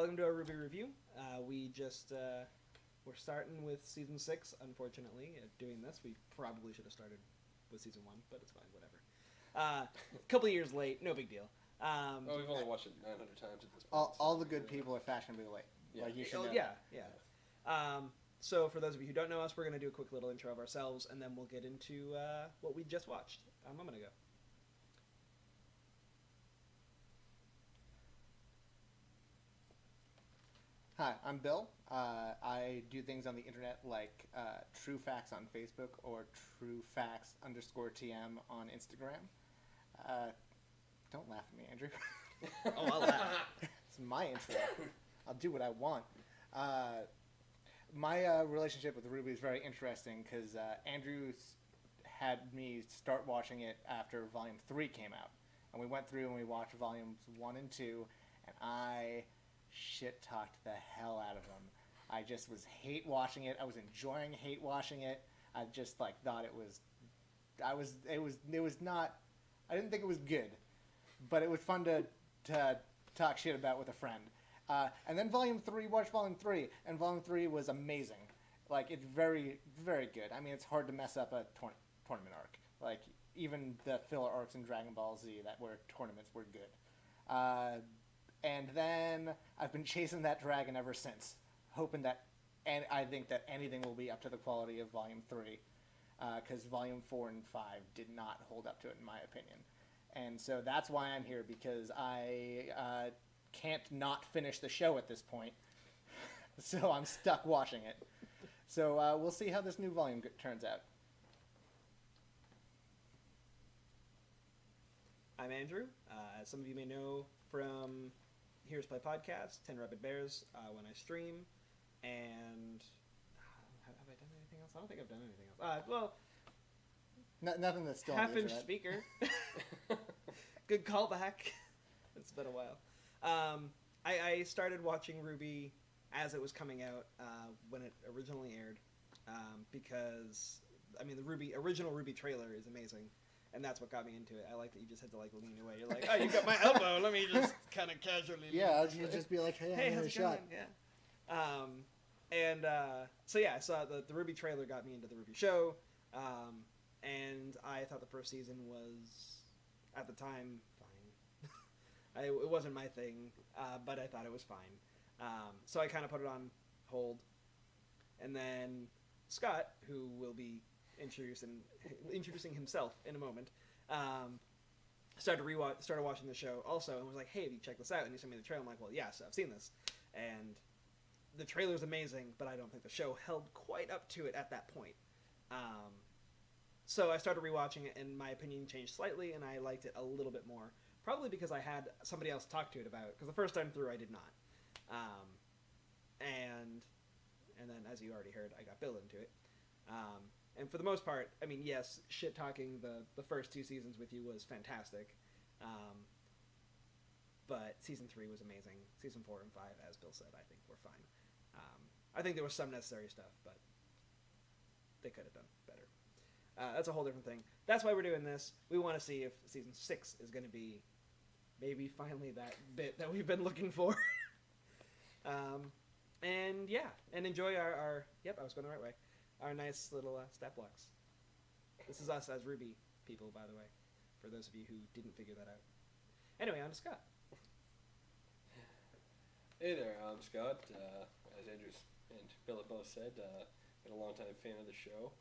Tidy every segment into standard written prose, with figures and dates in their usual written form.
welcome to our RWBY review. We're starting with season 6. Unfortunately, doing this, we probably should have started with season 1, but it's fine, whatever. A couple of years late, no big deal. Well, we've only watched it 900 times at this point. All the good people are fashionably late. Yeah. Like you should know. Yeah. So for those of you who don't know us, we're going to do a quick little intro of ourselves, and then we'll get into what we just watched a moment ago. Hi, I'm Bill. I do things on the internet like True Facts on Facebook or TrueFacts_TM on Instagram. Don't laugh at me, Andrew. Oh, I'll laugh. It's my intro. I'll do what I want. My relationship with RWBY is very interesting because Andrew had me start watching it after Volume 3 came out. And we went through and we watched Volumes 1 and 2, and I shit-talked the hell out of them. I just was hate watching it. I was enjoying hate watching it. I just thought it was not. I didn't think it was good, but it was fun to talk shit about with a friend. And then watched Volume 3, and Volume 3 was amazing. It's very, very good. I mean, it's hard to mess up a tournament arc. Even the filler arcs in Dragon Ball Z that were tournaments were good. And then I've been chasing that dragon ever since, hoping that, and I think that anything will be up to the quality of Volume 3, because Volume 4 and 5 did not hold up to it, in my opinion. And so that's why I'm here, because I can't not finish the show at this point, so I'm stuck watching it. So we'll see how this new volume turns out. I'm Andrew. As some of you may know from Here's Play Podcast, 10 Rabid Bears, when I stream, and have I done anything else? I don't think I've done anything else. Nothing that's still half-inch speaker. Good callback. It's been a while. I started watching RWBY as it was coming out when it originally aired, because the original RWBY trailer is amazing. And that's what got me into it. I like that you just had to lean away. You're like, oh, you got my elbow. Let me just kind of casually. Yeah, I was gonna just be like, hey, how's a it shot. Going? Yeah. So I saw the RWBY trailer got me into the RWBY show, and I thought the first season was, at the time, fine. It wasn't my thing, but I thought it was fine. So I kind of put it on hold, and then Scott, who will be introducing himself in a moment, started watching the show also, and was like, hey, have you checked this out? And he sent me the trailer. I'm like, well, yes, I've seen this, and the trailer's amazing, but I don't think the show held quite up to it at that point. So I started rewatching it, and my opinion changed slightly, and I liked it a little bit more, probably because I had somebody else talk to it about it, because the first time through I did not. And then, as you already heard, I got Bill into it. And for the most part, I mean, yes, shit-talking the first 2 seasons with you was fantastic. But Season 3 was amazing. Season 4 and 5, as Bill said, I think were fine. I think there was some necessary stuff, but they could have done better. That's a whole different thing. That's why we're doing this. We want to see if Season 6 is going to be maybe finally that bit that we've been looking for. And enjoy our yep, I was going the right way. Our nice little stat blocks. This is us as RWBY people, by the way, for those of you who didn't figure that out. Anyway, on to Scott. Hey there, I'm Scott. As Andrew and Bill have both said, been a long-time fan of the show.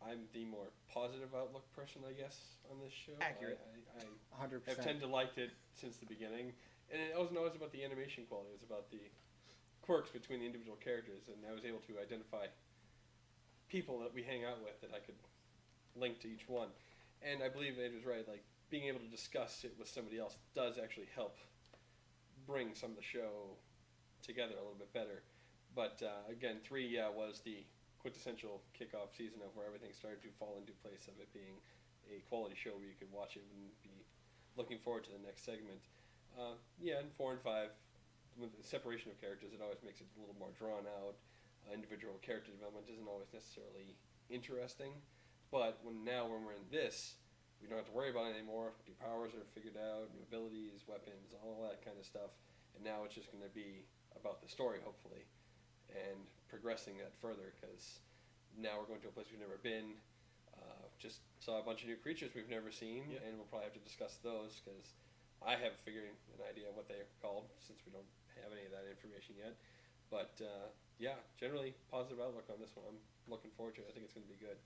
I'm the more positive outlook person, I guess, on this show. Accurate. I 100%. have tended to like it since the beginning. And it wasn't always about the animation quality. It was about the quirks between the individual characters. And I was able to identify people that we hang out with that I could link to each one. And I believe Andrew's right. Being able to discuss it with somebody else does actually help bring some of the show together a little bit better. But again, 3 was the quintessential kickoff season of where everything started to fall into place of it being a quality show where you could watch it and be looking forward to the next segment. And 4 and 5, with the separation of characters, it always makes it a little more drawn out. Individual character development isn't always necessarily interesting, but when we're in this, we don't have to worry about it anymore. New powers are figured out, new abilities, weapons, all that kind of stuff. and now it's just going to be about the story, hopefully, and progressing that further, because now we're going to a place we've never been. Just saw a bunch of new creatures we've never seen, and we'll probably have to discuss those, because I have figured an idea of what they are called, since we don't have any of that information yet. But yeah, generally positive outlook on this one. I'm looking forward to it. I think it's going to be good.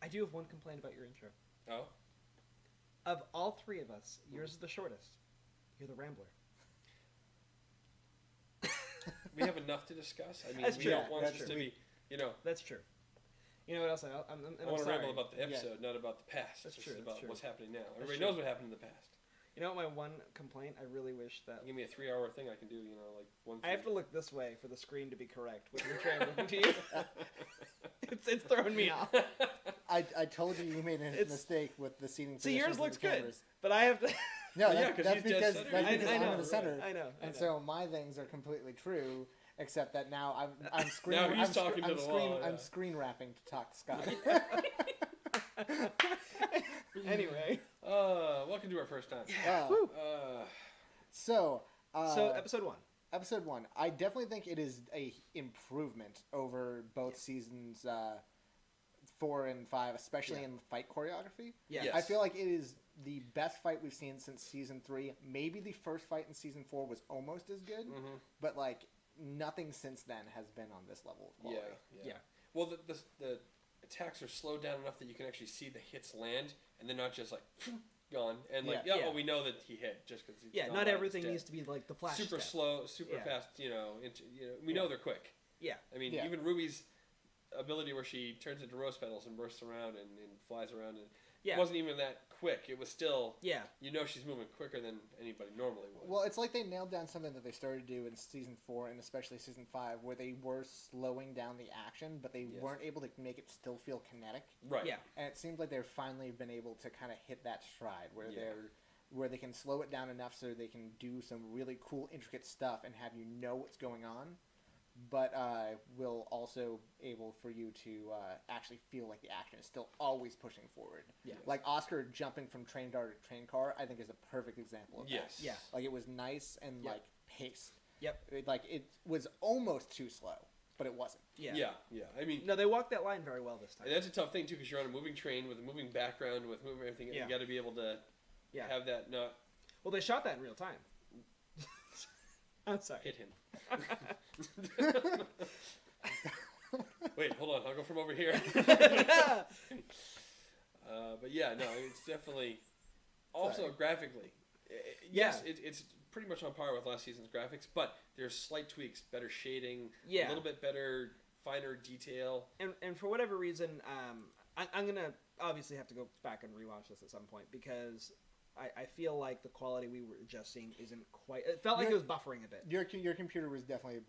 I do have one complaint about your intro. Oh? Of all three of us, yours is the shortest. You're the rambler. We have enough to discuss. I mean, That's we true. don't want That's this to true. be, you know. That's true. You know what else? I'm want to sorry. ramble about the episode, not about the past. That's It's true, just that's about true. what's happening now. That's Everybody true. knows what happened in the past. You know what? My one complaint. I really wish that Give me a 3-hour thing I can do. You know, like one. I have to look this way for the screen to be correct. When you're translating to you, it's throwing me off. I told you you made a It's- mistake with the seating. See, yours positions of looks the good, cameras. but I have to. No, Yeah, that, 'cause that's he's dead because center. that's because I I'm know, in the center. I know. And I know. so my things are completely true, except that now I'm screen. Now he's I'm talking to I'm the screen, wall, yeah. I'm screen wrapping to talk to Scott. Anyway, welcome to our first time. Uh, so so episode 1. episode 1, I definitely think it is a improvement over both seasons 4 and 5, especially in fight choreography. Yeah. Yes. I feel like it is the best fight we've seen since season 3. Maybe the first fight in season 4 was almost as good, but like nothing since then has been on this level of quality. Yeah. Well, the attacks are slowed down enough that you can actually see the hits land, and they're not just like gone. And like, Yeah. well, we know that he hit just because. Yeah, not everything needs to be like the flash. super step. slow, super Yeah. fast. We know they're quick. Yeah. I mean, Yeah. even Ruby's ability where she turns into rose petals and bursts around and flies around, and Yeah. it wasn't even that quick. It was still, Yeah. she's moving quicker than anybody normally would. Well, it's like they nailed down something that they started to do in season 4 and especially season 5, where they were slowing down the action, but they weren't able to make it still feel kinetic. Right. Yeah. And it seems like they've finally been able to kind of hit that stride where Yeah. they can slow it down enough so they can do some really cool, intricate stuff and have you know what's going on, but will also able for you to actually feel like the action is still always pushing forward. Yeah. Like Oscar jumping from train car to train car, I think is a perfect example of Yes. that. Yeah. Like it was nice and Yep. like paced. Yep. It was almost too slow, but it wasn't. Yeah. Yeah. I mean, No, they walked that line very well this time. and that's a tough thing too, because you're on a moving train with a moving background, with moving everything. Yeah. You got to be able to Yeah. have that not Well, they shot that in real time. I'm sorry. hit him. Wait, hold on. I'll go from over here. But yeah, no, it's definitely also Sorry. graphically. Yes, it's pretty much on par with last season's graphics, but there's slight tweaks, better shading, Yeah. a little bit better, finer detail. And for whatever reason, I'm gonna obviously have to go back and rewatch this at some point because I feel like the quality we were just seeing isn't quite. It felt like it was buffering a bit. Your computer was definitely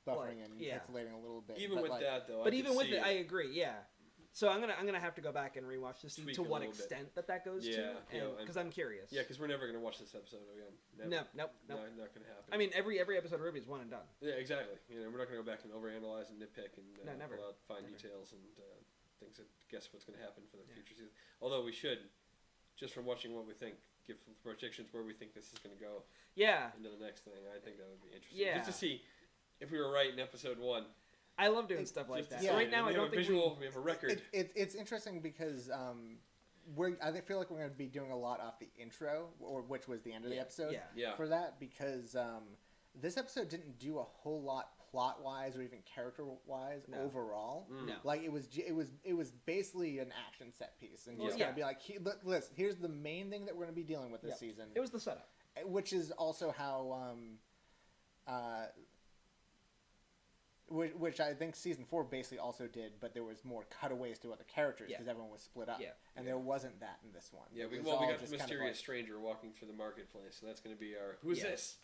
buffering and yeah. pixelating a little bit. Even but with like, that, though, But I even could with see it, I agree. Yeah. So I'm gonna have to go back and rewatch to see Tweak to a what little bit. extent that goes Yeah, to, because I'm curious. Yeah, because we're never going to watch this episode again. Never. No. Not going to happen. I mean, every episode of RWBY is one and done. Yeah, exactly. We're not going to go back and overanalyze and nitpick and No, never. pull out fine Never. details and things that guess what's going to happen for the future season. Although we should, just from watching what we think, give projections where we think this is going to go Yeah. into the next thing. I think that would be interesting. Yeah. Just to see if we were right in episode 1. I love doing stuff like Just to that. see. Yeah. Right now, we I have don't a think visual. We have a record. It's interesting because I feel like we're going to be doing a lot off the intro, which was the end of the episode. Yeah. Yeah. For that, because this episode didn't do a whole lot plot wise or even character wise No. overall. Mm. No. Like it was basically an action set piece, and Well, just yeah. gonna be like, listen, here's the main thing that we're gonna be dealing with this Yeah. season, It was the setup. which is also how which I think season 4 basically also did, but there was more cutaways to other characters Yeah. because everyone was split up, Yeah. and there wasn't that in this one. Yeah, It we was got all the just kind of mysterious like- stranger walking through the marketplace, and that's going to be our who's Yeah. this?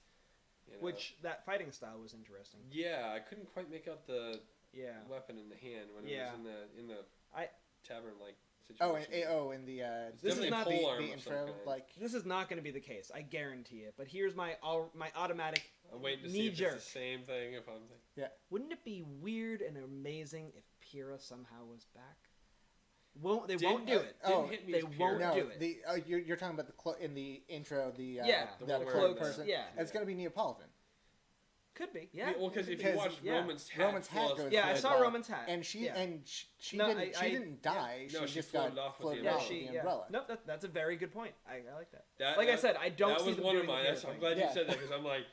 You know? Which that fighting style was interesting. Yeah, I couldn't quite make out the Yeah. weapon in the hand when Yeah. it was in the I- tavern like Oh, situation. in the This is definitely not a the, pole arm the of some intro, kind. like This is not going to be the case. I guarantee it. But here's my automatic I'm waiting to see knee if jerk. it's the same thing. If I'm thinking, Wouldn't it be weird and amazing if Pyrrha somehow was back? won't do it. Didn't hit me They as pure. won't No, do it. you're talking about in the intro, the the one where cloak the- person. yeah. It's going to be Neapolitan. Could be, yeah. Well, because if you Because- watch yeah. Roman's hat, Roman's hat flows- goes Yeah, I through saw the- Roman's hat. And she Yeah. and she No, didn't I- didn't die. No, she she just floated got off with the floated Yeah, off umbrella. with the umbrella. Nope, that's a very good point. I like that. That- Like I that- said, I don't That see was them one of doing mine. the I'm thing. glad Yeah. you said that because I'm like,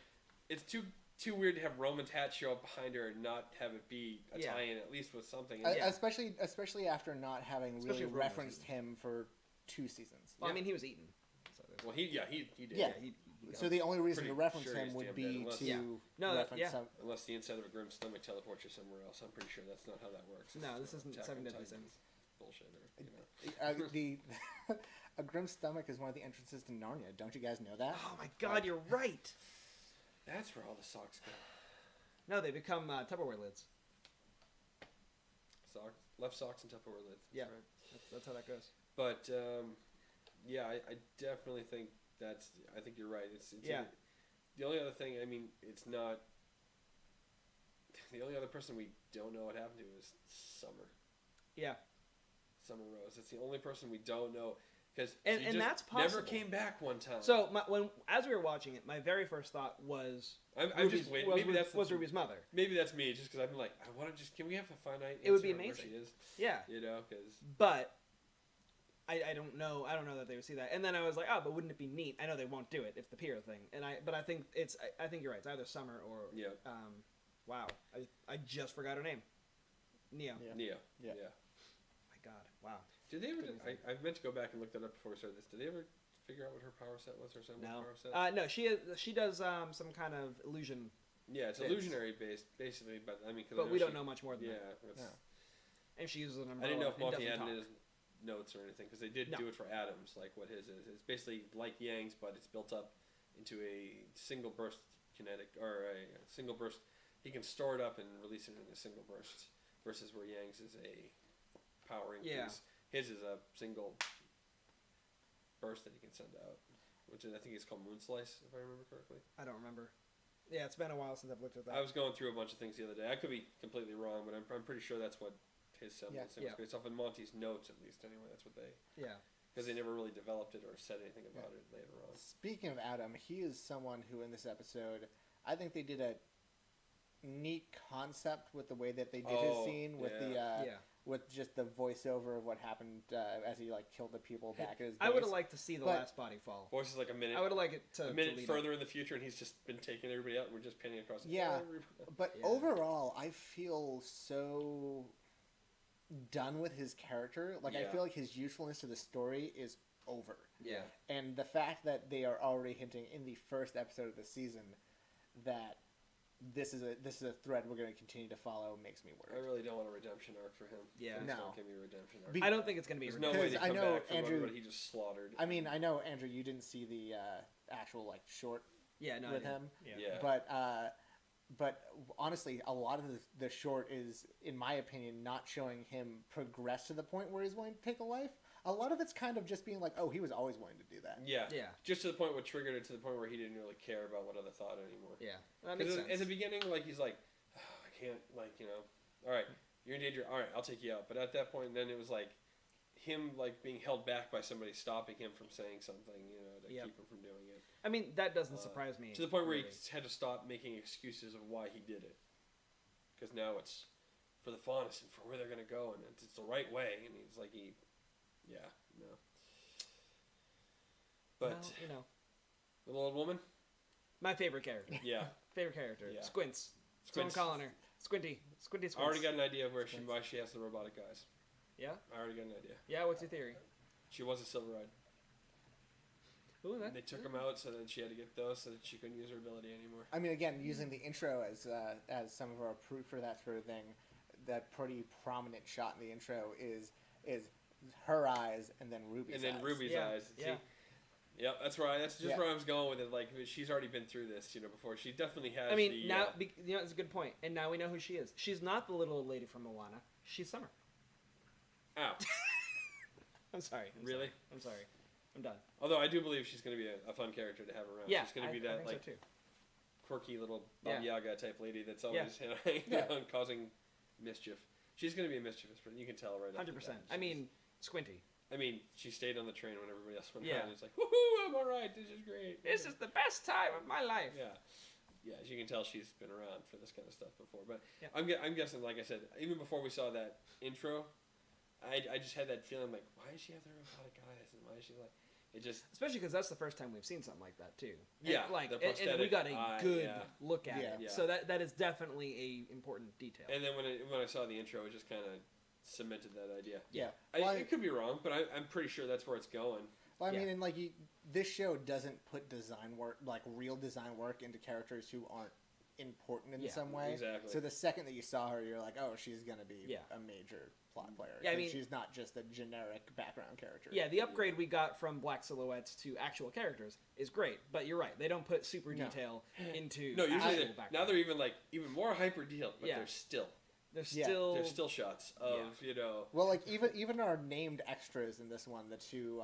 it's too weird to have Roman's hat show up behind her and not have it be a Yeah. tie-in at least with something. Yeah. Especially after not having Especially really if Roman's referenced eaten. him for 2 seasons. Well, I Yeah. mean, he was eaten. So Well, he did. Yeah. he So the only reason to Pretty reference sure him he's would damn be dead, unless- to Yeah. No, reference yeah. some. Unless the inside of a grim stomach teleports you somewhere else. I'm pretty sure that's not how that works. No, It's this isn't Attack Seven on Deadly Titan Sins. bullshit. Or, you know. The a grim stomach is one of the entrances to Narnia. Don't you guys know that? Oh my God, you're right. That's where all the socks go. No, they become Tupperware lids. Left socks and Tupperware lids. That's Yeah. right. That's how that goes. But yeah, I definitely think I think you're right. It's Yeah. the only other thing. I mean, it's not. The only other person we don't know what happened to is Summer. Yeah. Summer Rose. It's the only person we don't know because And just that's never possible. came back one time. So as we were watching it, my very first thought was I'm just waiting. Maybe that's Ruby's mother. Maybe that's me, just because I'm like, I want to just. Can we have a finite? It would be answer on where amazing. She is, Yeah. you know, because But I don't know. I don't know that they would see that. And then I was like, oh, but wouldn't it be neat? I know they won't do it. It's the peer thing. But I think I think you're right. It's either Summer or yeah, wow. I just forgot her name. Neo. Yeah. Neo. Yeah. Yeah. My God. Wow. Did they ever? Goodness. I meant to go back and look that up before we started this. Did they ever figure out what her power set was? Her No. power set? No. She does some kind of illusion, Yeah, it's Bits. illusionary based, basically. But I mean, cause I but we don't she- know much more than Yeah, that. it's- No. And she uses an umbrella. I didn't know if and Monty doesn't had in talk. his notes or anything because they did No. do it for Adams, like what his is. It's basically like Yang's, but it's built up into a single burst kinetic or a single burst. He can store it up and release it in a single burst, versus where Yang's is a power increase. Yeah. His is a single burst that he can send out, which is, I think it's called Moon Slice, if I remember correctly. I don't remember. Yeah, it's been a while since I've looked at that. I was going through a bunch of things the other day. I could be completely wrong, but I'm pretty sure that's what his semblance Yeah. was based off in Monty's notes, at least. Anyway, that's what they, Yeah. because they never really developed it or said anything about it later on. Speaking of Adam, he is someone who in this episode, I think they did a neat concept with the way that they did his Oh, scene with yeah. Yeah. with just the voiceover of what happened as he like killed the people back at his base. I would have liked to see the But- last body fall. Voice is like a minute, I would have liked it to a minute lead further in the future, and he's just been taking everybody out, and we're just pinning across. Yeah. everybody. But Yeah. overall, I feel so done with his character. Like I Yeah. feel like his usefulness to the story is over. Yeah. And the fact that they are already hinting in the first episode of the season that this is a thread we're going to continue to follow makes me I worried. really don't want a redemption arc for him. Yeah. Please No. don't give me a redemption arc. Be- I don't think it's going to be. There's a no way Because to I come know back from Andrew- everybody he just slaughtered. I mean, I know Andrew, you didn't see the actual like short Yeah. No. with I him, didn't. Yeah. but honestly, a lot of the short is, in my opinion, not showing him progress to the point where he's willing to take a life. A lot of it's kind of just being like, oh, he was always willing to do that. Yeah. Yeah. Just to the point what triggered it to the point where he didn't really care about what other thought anymore. Yeah. That makes Because sense. at the beginning, like, he's like, oh, I can't, like, you know, all right, you're in danger. All right, I'll take you out. But at that point, then it was like him, like, being held back by somebody stopping him from saying something, you know, to Yep. keep him from doing it. I mean, that doesn't surprise me. To the point where really. he had to stop making excuses of why he did it. Because now it's for the faunus and for where they're going to go, and it's the right way. And he's like, yeah, no. But, Well, you know, little old woman? my favorite character. Yeah. Favorite character. Yeah. Squints. That's Squints. what I'm calling her. Squinty. Squinty Squints. I already got an idea of why she has the robotic eyes. Yeah? I already got an idea. Yeah, what's your theory? She was a Silveride. Ooh, that, They took them out so that she had to get those so that she couldn't use her ability anymore. I mean, again, using the intro as some of our proof for that sort of thing, that pretty prominent shot in the intro is her eyes and then Ruby's And then eyes. Ruby's Yeah, eyes. See? yeah. Yep, that's right. That's just Yeah. where I was going with it. Like, she's already been through this, you know, before. She definitely has. I mean, the, now, you know, it's a good point. And now we know who she is. She's not the little old lady from Moana. She's Summer. Ow. I'm sorry. Really? I'm sorry. I'm done. Although I do believe she's going to be a fun character to have around. Yeah, She's going to be I that, think like, so too. quirky little Baba Yaga type lady that's always Yeah. causing mischief. She's going to be a mischievous person. You can tell right off the 100%. bat. I mean, Squinty. I mean, she stayed on the train when everybody else went Yeah. around. It's like, woohoo, I'm all right. This is great. This is the best time of my life. Yeah. Yeah, as you can tell, she's been around for this kind of stuff before. But Yeah. I'm guessing, like I said, even before we saw that intro, I just had that feeling like, why does she have the robotic eyes? And why is she like, it just... Especially because that's the first time we've seen something like that, too. Yeah, And, the and we prosthetic got a eye, good yeah. look at it. Yeah. So that is definitely a important detail. And then when I saw the intro, it just kind of cemented that idea. Yeah. Well, It could be wrong, but I'm pretty sure that's where it's going. Well, I Yeah. mean, and like this show doesn't put design work, like real design work, into characters who aren't important in Yeah, some way. exactly. So the second that you saw her, you're like, oh, she's gonna be Yeah. a major plot player. Yeah, I 'Cause mean- she's not just a generic background character. Yeah, the upgrade we got from black silhouettes to actual characters is great, but you're right. They don't put super No. detail into No, usually actual now background. they're even more hyper detailed, but Yeah. they're still They're there's still shots of Well, like even our named extras in this one, the two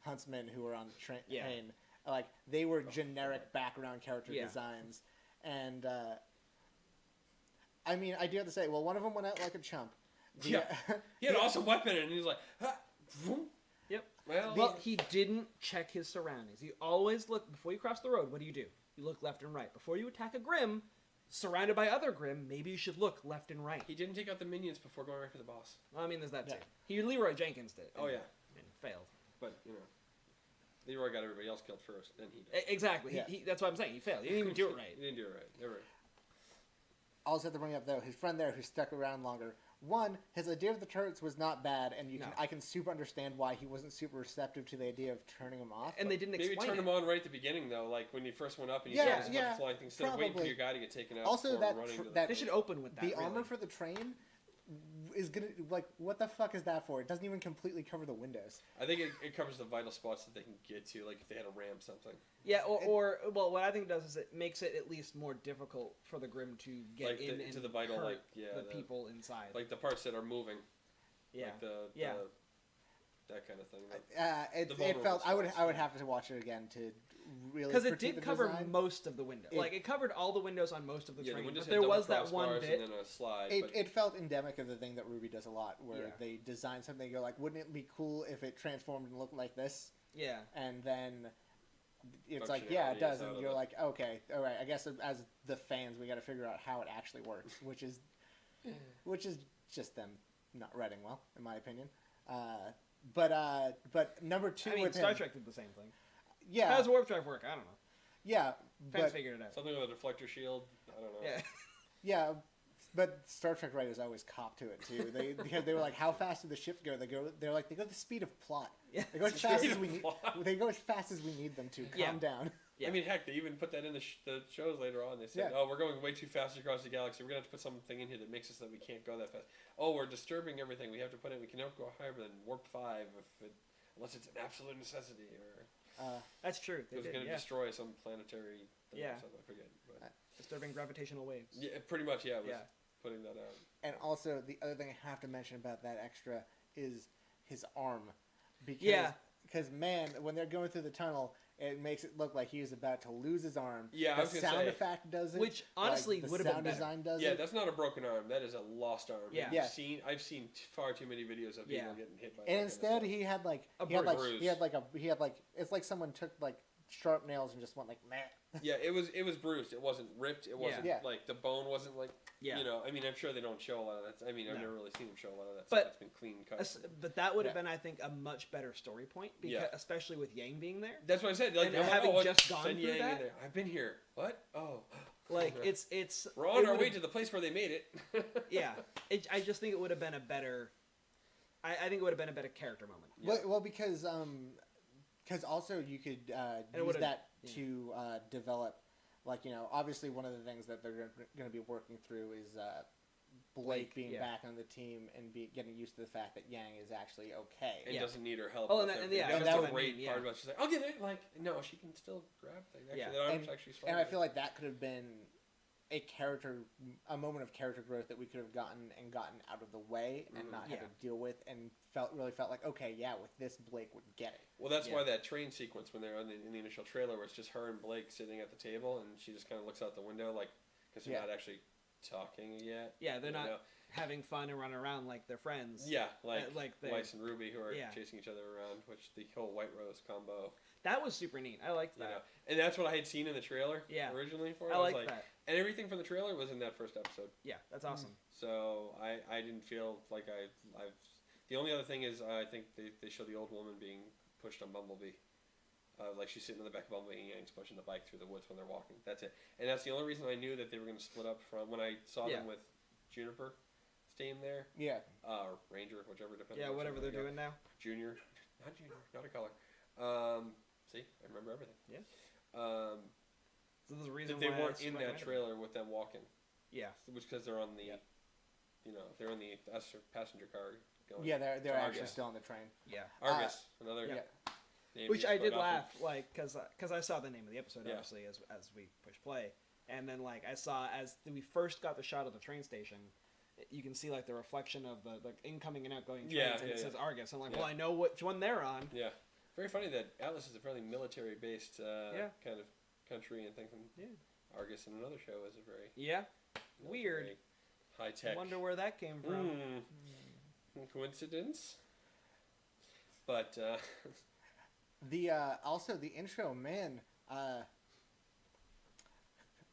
huntsmen who were on the train, Yeah. like they were generic background character Yeah. designs, and I mean, I do have to say, well, one of them went out like a chump. The- Yeah. He had an awesome weapon, and he was like, ah, vroom. Yep. Well, He didn't check his surroundings. He always look before you cross the road. What do? You look left and right before you attack a Grim. Surrounded by other Grim, maybe you should look left and right. he didn't take out the minions before going right for the boss. Well, I mean, there's that Yeah. too. He Leroy Jenkins did. Oh, yeah. and failed. But, Leroy got everybody else killed first, then he did. Exactly. Yeah. That's what I'm saying. He failed. He didn't even do it right. He didn't do it right. Never. I also have to bring up though his friend there who stuck around longer. One, his idea of the turrets was not bad, and No. I can super understand why he wasn't super receptive to the idea of turning them off. And they didn't Maybe explain turn it. him on right at the beginning, though, like when you first went up and you Yeah, saw this bunch yeah, of flying things, instead of waiting for probably. your guy to get taken out. Also, before that running tr- to the- that- They should open with that. the really. armor for the train is gonna like what the fuck is that for? It doesn't even completely cover the windows. I think it covers the vital spots that they can get to, like if they had to ram something. Yeah, or well, what I think it does is it makes it at least more difficult for the Grim to get Like in into and the vital, hurt like, yeah, the the- people inside. Like the parts that are moving. yeah, Like the Yeah. that kind of thing. It vulnerable felt I would spots, have to watch it again to really because it critique did the cover design. most of the windows. It- Like it covered all the windows on most of the Yeah, the train. windows But had there double was that one crossbars bit. and then a slide. It, but it felt endemic of the thing that RWBY does a lot, where Yeah. they design something. You're like, wouldn't it be cool if it transformed and looked like this? Yeah, And then it's like, yeah, it Functionality does, is out and of you're it. like, okay, all right. I guess as the fans, we got to figure out how it actually works, which is just them not writing well, in my opinion. But number two I mean, with Star him, Trek did the same thing. yeah, How does warp drive work? I don't know. yeah, Fans but figured it out. something with a deflector shield. I don't know. Yeah, yeah, but Star Trek writers always cop to it too. Because they were like, how fast do the ships go? They go the speed of plot. yeah. They go as fast Speed as of we need. plot. They go as fast as we need them to. Calm Yeah. down. Yeah. I mean, heck, they even put that in the shows later on. They said, Yeah. "Oh, we're going way too fast across the galaxy. We're gonna have to put something in here that makes it so that we can't go that fast. Oh, we're disturbing everything. We have to put it. We can never go higher than warp 5 unless it's an absolute necessity, or That's true. They it was did, going to yeah. destroy some planetary thing Yeah. or something. I forget. But Disturbing gravitational waves. yeah, pretty much. Yeah, it was Yeah. putting that out. And also, the other thing I have to mention about that extra is his arm. Because, Yeah. Because, man, when they're going through the tunnel, it makes it look like he is about to lose his arm. Yeah, I the was gonna sound say- effect does it. Which, honestly, the would've been sound better. design does Yeah, it. that's not a broken arm. That is a lost arm. Yeah. Yeah. I've seen far too many videos of people Yeah. getting hit by. that And kind of instead, stuff. he had like A he had bruise. like it's like someone took like sharp nails and just went like meh. Yeah, it was bruised. It wasn't ripped. It wasn't Yeah. like the bone wasn't like Yeah. I mean, I'm sure they don't show a lot of that. I mean, I've No. never really seen them show a lot of that. But- stuff. It's been clean cut. But that would have Yeah. been, I think, a much better story point, because, Yeah. especially with Yang being there. That's what I said. Like, And I'm like, having oh, just gone send through Yang in that? there. I've been here. What? Oh, Like Yeah. it's we're on it our way would've- to the place where they made it. Yeah, I just think it would have been a better. I think it would have been a better character moment. Yeah. Well, because also you could it use would've- that yeah. to develop, like obviously one of the things that they're going to be working through is Blake being yeah. back on the team and getting used to the fact that Yang is actually okay. And Yeah. doesn't need her help. Oh, with and everything. yeah, that's that's the what I great mean, part yeah. about it. She's like, I'll get it. Like, no, she can still grab things. Actually, Yeah. that arm's And- actually stronger. And I feel like that could have been a moment of character growth that we could have gotten out of the way and Mhm. not have Yeah. to deal with, and really felt like, okay, yeah, with this Blake would get it. Well, that's Yeah. why that train sequence when they're in the initial trailer, where it's just her and Blake sitting at the table, and she just kind of looks out the window, like, because they're Yeah. not actually talking yet. Yeah, they're you not know? having fun and running around like they're friends. Yeah, like they're- Weiss and Ruby who are Yeah. chasing each other around, which the whole White Rose combo. That was super neat. I liked You that. know, and that's what I had seen in the trailer originally for it. I was liked that. And everything from the trailer was in that first episode. Yeah, that's awesome. So I didn't feel like I've. The only other thing is I think they show the old woman being pushed on Bumblebee. Like she's sitting in the back of Bumblebee and Yang's pushing the bike through the woods when they're walking. That's it. And that's the only reason I knew that they were going to split up from when I saw them with Juniper staying there. Yeah. Or Ranger, whichever, depending. Yeah, whatever they're doing now. Junior, not a color. See, I remember everything. Yeah. So there's a reason they why weren't it's in that recommended. trailer with them walking. Yeah. It was because they're on the, they're on the passenger car going. Yeah, they're actually Argus. still on the train. Yeah. Argus, another name Which you I did split off laugh, of. like, because I saw the name of the episode, Yeah. obviously, as we push play. And then, like, I saw, as we first got the shot of the train station, you can see, like, the reflection of the incoming and outgoing trains, and it says Argus. I'm like, well, I know which one they're on. Yeah. Very funny that Atlas is a fairly military-based kind of country, and thinking Argus in another show is a very Weird. very high-tech. I wonder where that came from. Coincidence? But The also the intro, man.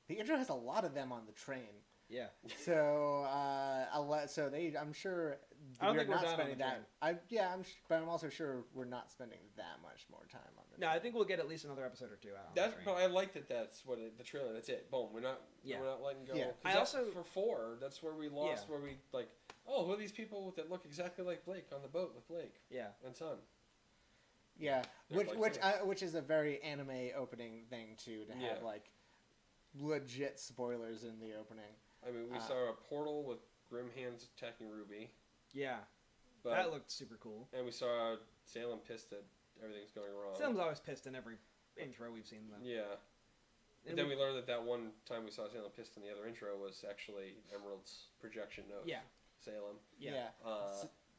The intro has a lot of them on the train. Yeah. So I'm sure I don't we're think we're not done on spending the that. But I'm also sure we're not spending that much more time on the No, train. I think we'll get at least another episode or two out. but I like that. That's what the trailer. That's it. Boom. We're not letting go. Yeah. 'Cause I also for 4. That's where we lost. Where we like. Oh, who are these people that look exactly like Blake on the boat with Blake and Son? Yeah, They're like which is a very anime opening thing too, to have like legit spoilers in the opening. I mean, we saw a portal with Grim Hands attacking Ruby. Yeah. But, That looked super cool. And we saw Salem pissed that everything's going wrong. Salem's always pissed in every intro we've seen, though. Yeah. And then we learned that one time we saw Salem pissed in the other intro was actually Emerald's projection of Salem. Yeah.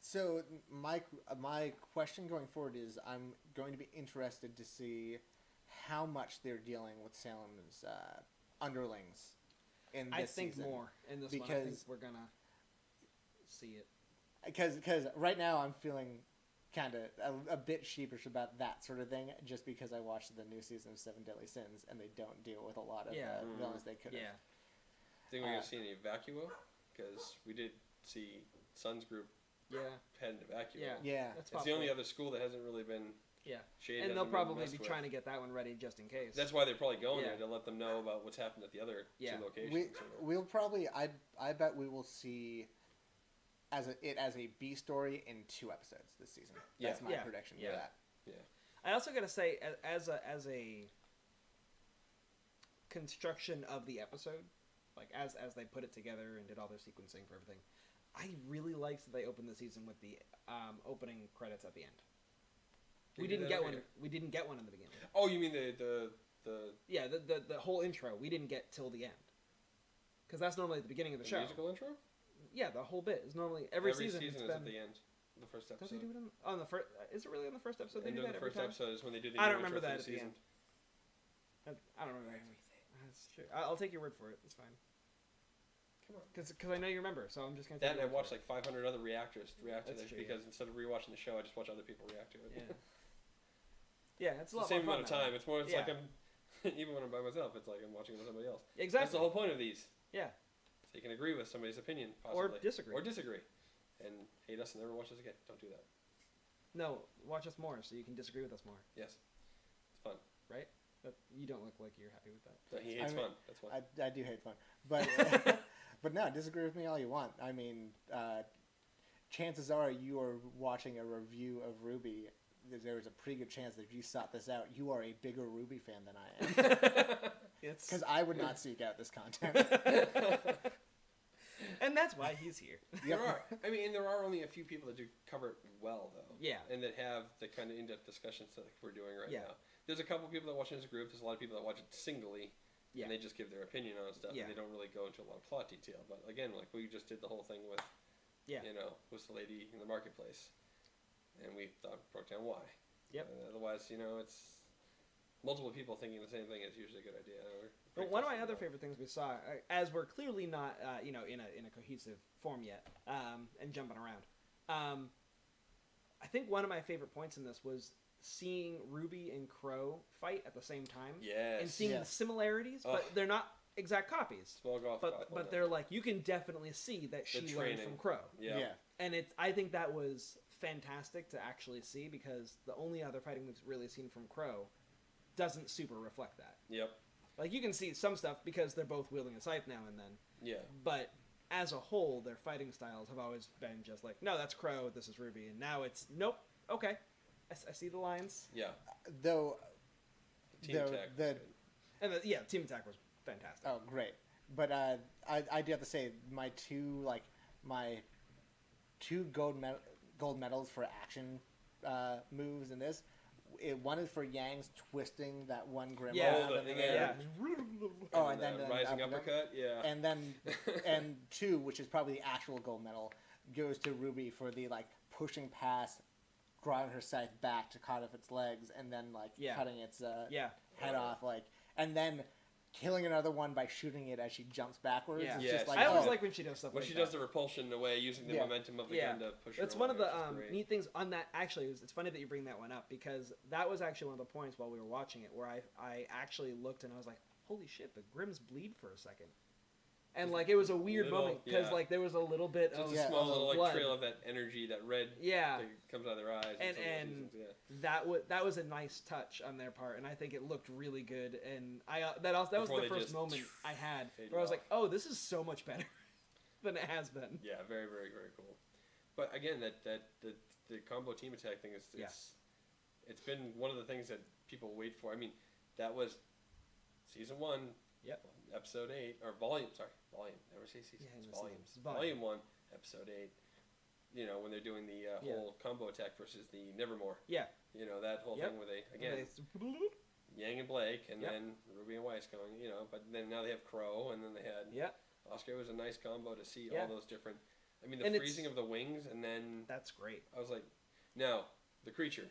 So my question going forward is, I'm going to be interested to see how much they're dealing with Salem's underlings in this I think season. more in this one. I think we're gonna see it. Because right now I'm feeling kind of a bit sheepish about that sort of thing, just because I watched the new season of Seven Deadly Sins and they don't deal with a lot of villains they could have. Yeah. Think we're going to see any Vacuo? Because we did see Sun's group head into Vacuo. Yeah. It's the only other school that hasn't really been shaded. And they'll probably be trying to get that one ready just in case. That's why they're probably going there, to let them know about what's happened at the other 2 locations. We'll probably, I bet we will see it as a B story in 2 episodes this season. That's my prediction for that. Yeah. I also gotta say, as a construction of the episode, like as they put it together and did all their sequencing for everything, I really liked that they opened the season with the opening credits at the end. We didn't get one. We didn't get one in the beginning. Oh, you mean the whole intro we didn't get till the end, because that's normally at the beginning of the show. Musical intro? Yeah, the whole bit is normally every season. Every season it's is been, at the end. The first episode. Don't they do it on the first? Is it really on the first episode? They do that the every first time? episode is when they do the. I don't intro remember for that the at the season. end. I don't remember everything. That's true. I'll take your word for it. It's fine. Come on. Because I know you remember, so I'm just gonna. That take and I your word watched for like 500 other reactors react to That's this true, because instead of rewatching the show, I just watch other people react to it. it. Yeah, it's a lot the same more amount of fun that time. way. It's more. It's like I'm even when I'm by myself. It's like I'm watching with somebody else. Exactly. That's the whole point of these. Yeah. So you can agree with somebody's opinion, possibly, Or disagree. and hate us and never watch us again. Don't do that. No, watch us more so you can disagree with us more. Yes, it's fun. Right? You don't look like you're happy with that. So he hates fun. That's why. I do hate fun, but but no, disagree with me all you want. I mean, chances are you are watching a review of RWBY. There is a pretty good chance that if you sought this out, you are a bigger RWBY fan than I am. Because I would not seek out this content. And that's why he's here. There are. I mean, and there are only a few people that do cover it well, though. Yeah. And that have the kind of in-depth discussions that we're doing right Yeah. now. There's a couple people that watch it as a group. There's a lot of people that watch it singly. Yeah. And they just give their opinion on stuff. Yeah. And they don't really go into a lot of plot detail. But again, like we just did the whole thing with, who's the lady in the marketplace. And we broke down why. Yep. Otherwise, it's multiple people thinking the same thing is usually a good idea. But one of my other favorite things we saw, as we're clearly not, in a cohesive form yet, and jumping around. I think one of my favorite points in this was seeing RWBY and Crow fight at the same time. Yes. And seeing the similarities, but they're not exact copies. Small golf but they're like, you can definitely see that she learned from Crow. Yeah. And I think that was fantastic to actually see, because the only other fighting we've really seen from Crow doesn't super reflect that. Yep. Like, you can see some stuff because they're both wielding a scythe now and then. Yeah. But as a whole, their fighting styles have always been just like, no, that's Crow, this is RWBY. And now it's, nope, okay. I see the lines. Yeah. Though, Team Attack. And Team Attack was fantastic. Oh, great. But I do have to say, my two gold medals for action moves in this. One is for Yang's twisting that one Grim. And then rising uppercut. Yeah. And two, which is probably the actual gold medal, goes to RWBY for the pushing past, grabbing her scythe back to cut off its legs, and then cutting its head off, and then killing another one by shooting it as she jumps backwards. Yeah. It's just I always like when she does stuff when like she that. does the repulsion away, using the momentum of the gun to push her. It's one of the great. neat things on that. Actually, it's funny that you bring that one up, because that was actually one of the points while we were watching it where I actually looked and I was like, holy shit, the Grims bleed for a second. And it was a weird moment, because there was a little bit of a small little blood. trail of that energy, that red that comes out of their eyes. And that was a nice touch on their part, and I think it looked really good. And that was the first moment I had where I was like, oh, this is so much better than it has been. Yeah, very, very, very cool. But again, the combo team attack thing is it's been one of the things that people wait for. I mean, that was season 1. Yep. Episode 8 or volume. Never say season. Yeah, it's volume 1, episode 8. When they're doing the whole combo attack versus the Nevermore. Yeah. That whole thing where they Yang and Blake, and then RWBY and Weiss going. But then now they have Crow, and then they had Oscar. It was a nice combo to see all those different. I mean, the freezing of the wings, and then that's great. I was like, now the creature.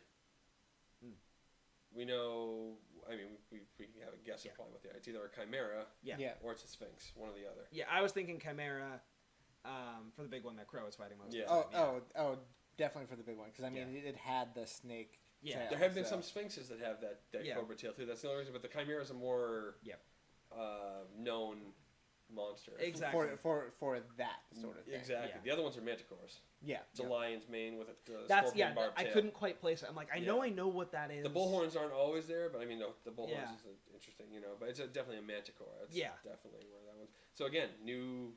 We know. I mean, we have a guess upon what they are. It's either a chimera, or it's a sphinx, one or the other. Yeah, I was thinking chimera, for the big one that Crow was fighting most. Yeah. Oh, definitely for the big one, because I mean it had the snake. Yeah. Tail, there have been some sphinxes that have that cobra tail too. That's the only reason. But the chimera is a more known monster. Exactly. For that sort of thing. Exactly. Yeah. The other ones are manticores. Yeah. It's a lion's mane with a scorpion barbed tail. I couldn't quite place it. I'm like, I know what that is. The bullhorns aren't always there, but I mean, the bullhorns is interesting, But it's definitely a manticore. That's definitely where that one's. So again, new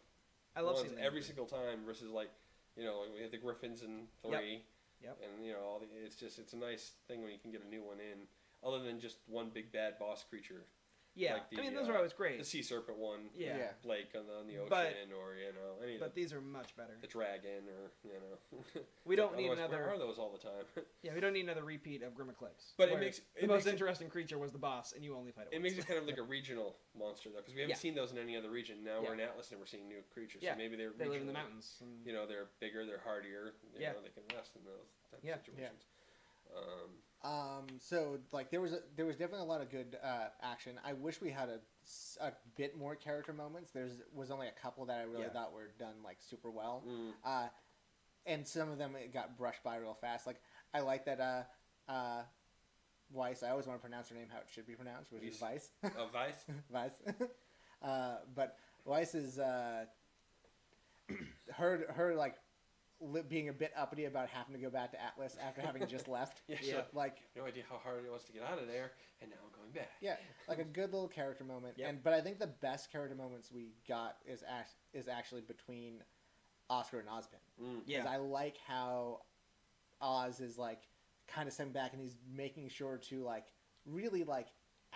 I love ones seeing every single time versus we had the griffins in 3. Yep. And it's a nice thing when you can get a new one in, other than just one big bad boss creature. Yeah, I mean those are always great. The sea serpent one, Blake on the ocean, or any. But these are much better. The dragon, or We don't need another. Where are those all the time? We don't need another repeat of Grim Eclipse. But the most interesting creature was the boss, and you only fight it. It makes it kind of like a regional monster though, because we haven't seen those in any other region. Now we're in Atlas and we're seeing new creatures. So maybe they live in the mountains. And... they're bigger, they're hardier. They can last in those types of situations. So there was definitely a lot of good action. I wish we had a bit more character moments. There was only a couple that I really thought were done super well, and some of them got brushed by real fast. I like that Weiss. I always want to pronounce her name how it should be pronounced, which is Weiss. Oh, Weiss. Weiss. But Weiss is her being a bit uppity about having to go back to Atlas after having just left. No idea how hard it was to get out of there, and now I'm going back. Yeah, a good little character moment. But I think the best character moments we got is actually between Oscar and Ozpin. Because I like how Oz is kind of stepping back, and he's making sure to really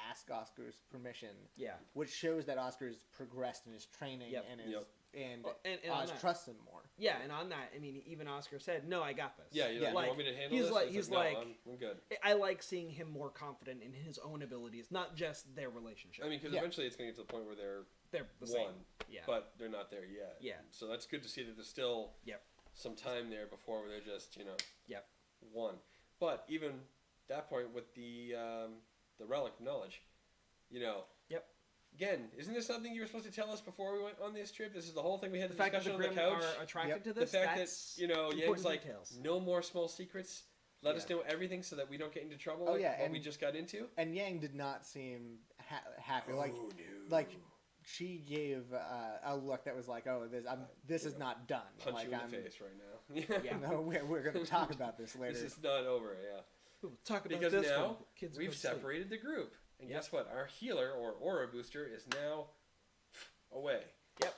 ask Oscar's permission. Yeah, which shows that Oscar's progressed in his training and is. And Oz trusts him more. Yeah, and on that, I mean, even Oscar said, "No, I got this." Yeah, you want me to handle this? He's like, no, I'm good. I like seeing him more confident in his own abilities, not just their relationship. I mean, because eventually it's going to get to the point where they're the same. But they're not there yet. Yeah. So that's good to see that there's still some time there before where they're just one. But even that point with the the relic of knowledge. You know. Yep. Again, isn't this something you were supposed to tell us before we went on this trip? This is the whole thing we had The the fact that the discussion on the Grimm couch. are attracted to The this, fact that's that, you know, Yang's important like, details. no more small secrets. Let us Yeah. know everything so that we don't get into trouble Oh, like yeah, what and- we just got into. And Yang did not seem happy. Like, no. like she gave a look that was like, "Oh, this is not done." Punch like, you in I'm, the face right now. Yeah. No, we're going to talk about this later. This is not over, yeah. We'll talk about Because this now when kids go we've to sleep. separated the group. And Yep. guess what? Our healer or aura booster is now away. Yep.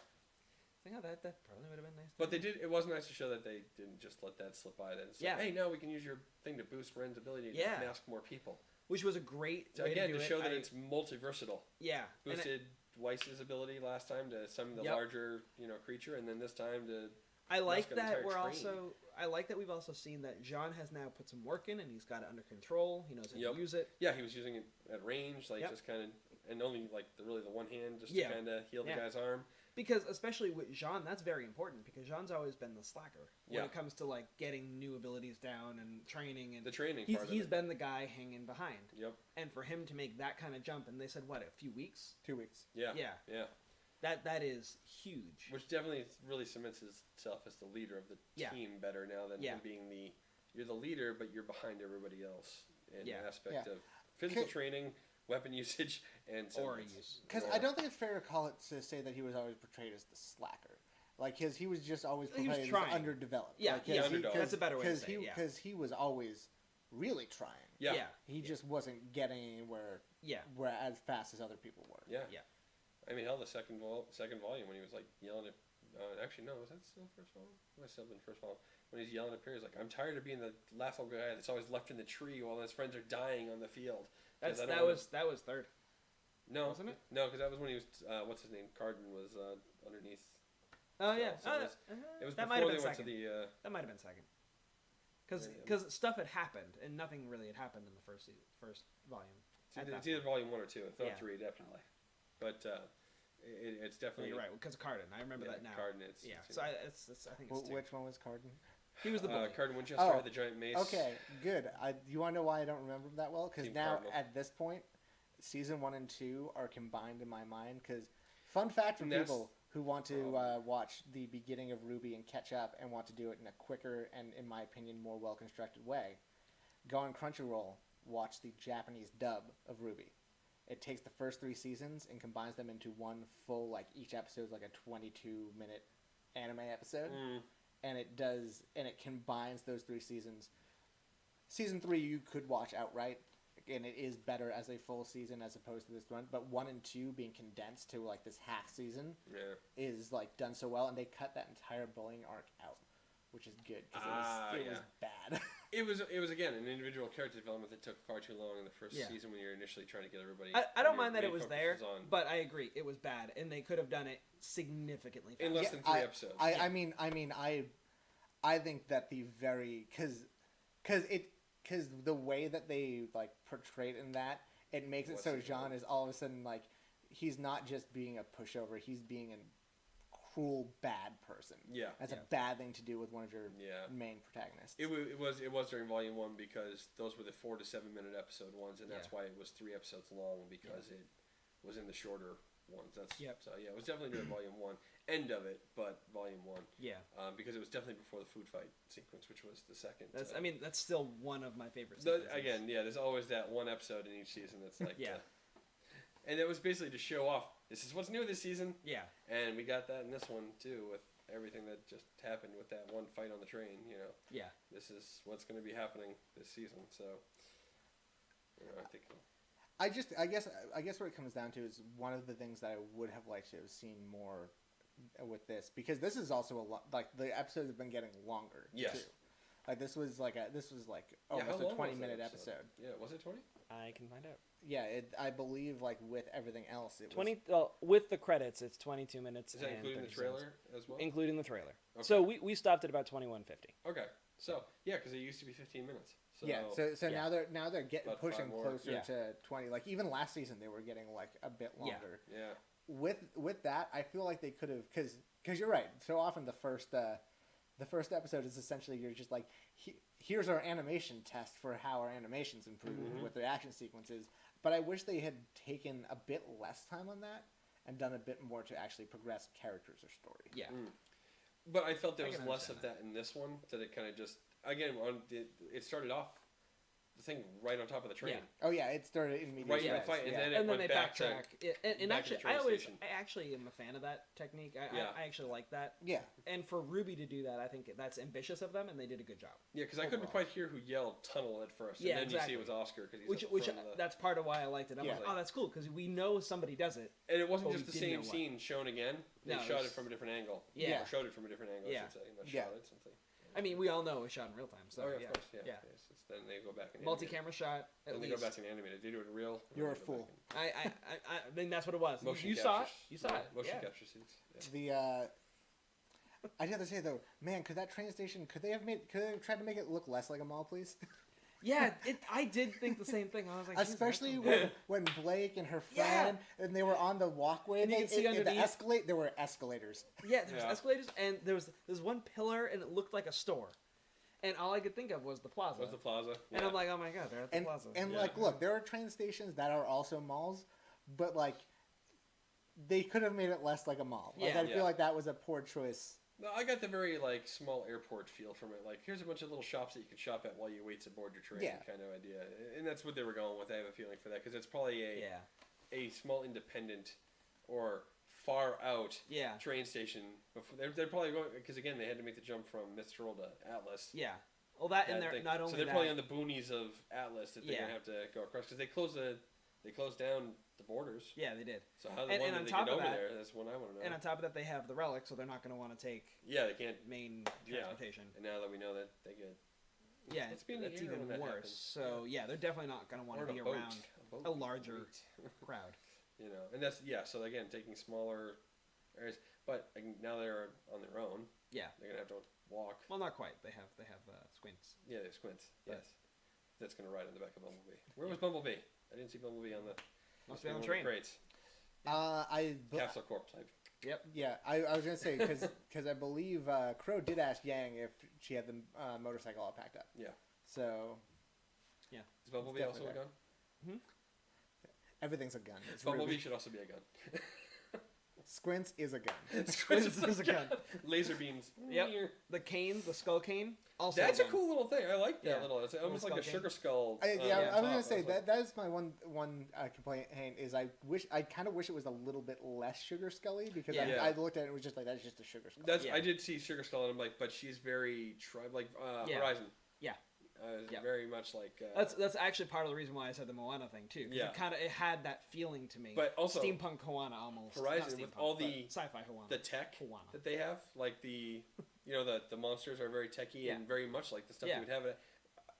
So, yeah, that probably would have been nice. But they did. It was nice to show that they didn't just let that slip by. Then say, Yeah. hey, now we can use your thing to boost Ren's ability to Yeah. mask more people. Which was a great So way again, to do to it. show that it's multiversatile. Yeah. And Boosted Weiss's ability last time to summon the Yep. larger, creature, and then this time to. I like mask an that entire we're train. also. I like that we've also seen that Jean has now put some work in and he's got it under control. He knows how Yep. to use it. Yeah, he was using it at range, like Yep. just kind of, and only like the one hand, just Yeah. to kind of heal the Yeah. guy's arm. Because especially with Jean, that's very important because Jean's always been the slacker when Yeah. it comes to like getting new abilities down and training and The training he's part of he's it. been the guy hanging behind. Yep. And for him to make that kind of jump, and they said what, a few weeks? 2 weeks. Yeah. Yeah. Yeah. That is huge. Which definitely really cements himself as the leader of the Yeah. team better now than Yeah. him being you're the leader, but you're behind everybody else in Yeah. the aspect Yeah. of physical Could- training, weapon usage, and Aura summons. use. Because I don't think it's fair to call it to say that he was always portrayed as the slacker. Like he was just always He was portrayed as trying. underdeveloped. Yeah, like, yeah, underdog. That's a better way to say it, yeah. Because he was always really trying. Yeah. Yeah. He just wasn't getting anywhere Yeah. where as fast as other people were. Yeah. Yeah. I mean, hell, the second volume when he was like yelling at. Actually, no, was that still first volume? It might still been first volume. When he's yelling at Perry, he's like, "I'm tired of being the last little guy that's always left in the tree while his friends are dying on the field." 'Cause I don't That was third. No, wasn't it? No, because that was when he was. What's his name? Carden was underneath. Oh yeah. So it was that before might have they been went second. to the. That might have been second. Yeah. Because stuff had happened and nothing really had happened in the first volume. It's either volume 1 or 2. It's not Yeah. 3, definitely. But it's No, definitely. you're right because of Carden. I remember Yeah, that now. Carden. It's Yeah. it's, So I think it's two. Which one was Carden? He was the bully. Carden Winchester Oh, had the giant mace. Okay, good. You want to know why I don't remember him that well? Because Team now, Cardinal. at this point, season 1 and 2 are combined in my mind. Because, fun fact for And that's- people who want to watch the beginning of RWBY and catch up and want to do it in a quicker and, in my opinion, more well-constructed way, go on Crunchyroll, watch the Japanese dub of RWBY. It takes the first 3 seasons and combines them into one full, like, each episode is like a 22-minute anime episode. And it combines those 3 seasons. Season 3 you could watch outright, and it is better as a full season as opposed to this one. But 1 and 2 being condensed to like this half season Yeah. is like done so well, and they cut that entire bullying arc out, which is good because it was bad. It was again an individual character development that took far too long in the first Yeah. season when you're initially trying to get everybody. I don't your mind that it main was focus there, is on- but I agree it was bad, and they could have done it significantly faster. In less than 3 episodes. I mean, I think that the very because the way that they like portrayed in that, it makes it so Jean is all of a sudden like he's not just being a pushover, he's being a cruel bad person. Yeah. That's Yeah. a bad thing to do with one of your Yeah. main protagonists. It was during volume 1 because those were the 4 to 7 minute episode ones, and that's Yeah. why it was 3 episodes long because it was in the shorter ones. That's Yep. So yeah, it was definitely during volume 1, end of it, but volume 1 Yeah. because it was definitely before the food fight sequence, which was the second. That's that's still one of my favorite sequences. Again, yeah, there's always that one episode in each season that's like Yeah. and it was basically to show off this is what's new this season. Yeah. And we got that in this one too, with everything that just happened with that one fight on the train. Yeah. This is what's going to be happening this season. So, I think. I guess what it comes down to is one of the things that I would have liked to have seen more with this, because this is also a lot like the episodes have been getting longer. Yes. Too. Like this was like how almost long a was 20-minute that episode. Yeah, was it 20? I can find out. Yeah, I believe like with everything else, it 20 was. well, with the credits, it's 22 minutes. Is that and including the 30 seconds. trailer as well? Including the trailer. Okay. So we stopped at about 21:50. Okay. So yeah, because it used to be 15 minutes. So, Yeah, so Yeah. now they're getting About pushing 5 more. closer Yeah. to 20. Like even last season they were getting like a bit Yeah. longer. Yeah. With that, I feel like they could have because you're right. So often the first episode is essentially you're just like here's our animation test for how our animation's improved Mhm. with the action sequences. But I wish they had taken a bit less time on that and done a bit more to actually progress characters or story. Yeah. But I felt there I was can less of understand that in this one. That it kind of just again it started off the thing right on top of the train. Yeah. Oh yeah, it started in medias Right in the res, fight, and yeah. then it And then went they back to backtrack. And back to the actually, train station. I actually am a fan of that technique. I actually like that. Yeah. And for RWBY to do that, I think that's ambitious of them, and they did a good job. Yeah, because I couldn't overall. quite hear who yelled "tunnel" at first, Yeah, and then exactly. you see it was Oscar because Which that's part of why I liked it. I'm Yeah. like, oh, that's cool because we know somebody does it. and it wasn't but just we the didn't same know what. scene shown again. They No, it shot was- it from a different angle. Yeah. Or showed it from a different angle. Yeah. I should say, not Yeah. shot it. Something. I mean, we all know it was shot in real time. So Oh yeah, yeah, of course, yeah. yeah. Yes, it's, then they go back and Multi-camera shot. At And they least. go back and animate it. They do it in real. and You're then a they go fool. back I mean, that's what it was. and- Motion You saw it. captures. You saw Yeah, it. Motion Yeah. capture scenes. Yeah. The I'd have to say though, man, could that train station could they have tried to make it look less like a mall, please? Yeah, I did think the same thing. I was like, "Jesus, Especially that's when Blake and her Yeah. friend and they were on the walkway And you can see the underneath. there were escalators. Yeah, there was Yeah. escalators, and there's one pillar, and it looked like a store, and all I could think of was the plaza. Was the plaza? And Yeah. I'm like, oh my god, they're at the And plaza. and Yeah. like look, there are train stations that are also malls, but like they could have made it less like a mall. Like Yeah. I Yeah. feel like that was a poor choice. No, I got the very like small airport feel from it. Like here's a bunch of little shops that you can shop at while you wait to board your train, Yeah. kind of idea. And that's what they were going with. I have a feeling for that because it's probably yeah, a small independent or far out yeah, train station. Before they're probably going because again they had to make the jump from Mistral to Atlas. yeah. Well, that and That they're thing. not only so they're that. probably on the boonies of Atlas that they're Yeah. gonna have to go across because they closed down the borders. Yeah, they did. So how And did on they top get of over that- there? That's one I want to know. And on top of that, they have the relic, so they're not going to want to take Yeah, they can't. main Yeah. transportation. And now that we know that they get Yeah, Let's be in the that's air when even that worse. happens. So yeah, they're definitely not going to want or to in be a boat. around boat a larger fleet. crowd. You know, and that's so again taking smaller areas, but now they're on their own. Yeah. They're gonna have to walk. Well, not quite. They have squints. Yeah, they squint. But- Yes, that's gonna ride on the back of Bumblebee. Where was Bumblebee? I didn't see Bumblebee on the. Must be on the one of train. Crates. Capsule Corp type. Yep. Yeah, I was gonna say because I believe Crow did ask Yang if she had the motorcycle all packed up. Yeah. So Is Bumblebee It's also a definitely gun? everything's a gun. It's Bumblebee really, should also be a gun. Squints is a gun. Squints is a gun. Laser beams. Yep. The cane, the skull cane. Also, That's a gun. cool little thing. I like that Yeah. little. It's almost like a skull sugar skull. I yeah, was gonna top. say was like- that is my one complaint is I kind of wish it was a little bit less sugar scully because Yeah. Yeah. I looked at it and was just like that's just a sugar skull. That's Yeah. I did see Sugar Skull and I'm like, but she's very Yeah. Horizon. Yeah. Yeah. Very much like. That's actually part of the reason why I said the Moana thing too. 'Cause Yeah. it had that feeling to me. But also steampunk Moana almost. Horizon Not with steampunk, all but the- sci-fi Moana. the tech Moana. that they have, like the the monsters are very techy Yeah. and very much like the stuff Yeah. you would have.